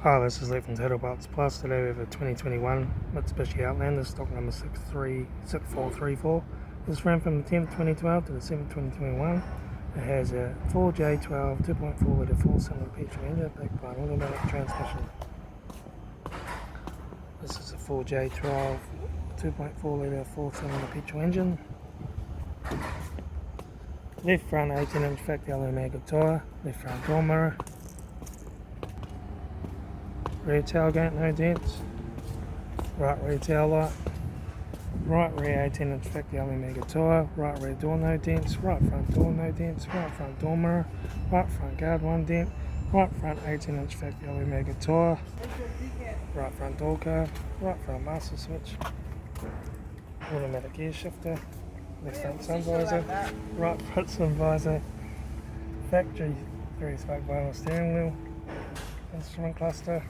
Hi, this is Litre from Total Parts Plus. Today we have a 2021 Mitsubishi Outlander, stock number 6434. This ran from the 10th 2012 to the 7th 2021. It has a 4J12 2.4 litre 4-cylinder petrol engine backed by an automatic transmission. This is a 4J12 2.4 litre 4-cylinder petrol engine. Left front 18-inch factory aluminium tyre, left front door mirror. Rear tailgate, no dents. Right rear tail light. Right rear 18-inch factory aluminium tyre. Right rear door, no dents. Right front door, no dents. Right front door mirror. Right front guard, one dent. Right front 18-inch factory aluminium tyre. Right front door guard. Right front master switch. Automatic gear shifter. Left front sun visor. Right front sun visor. Factory 3-spoke vinyl steering wheel. Instrument cluster,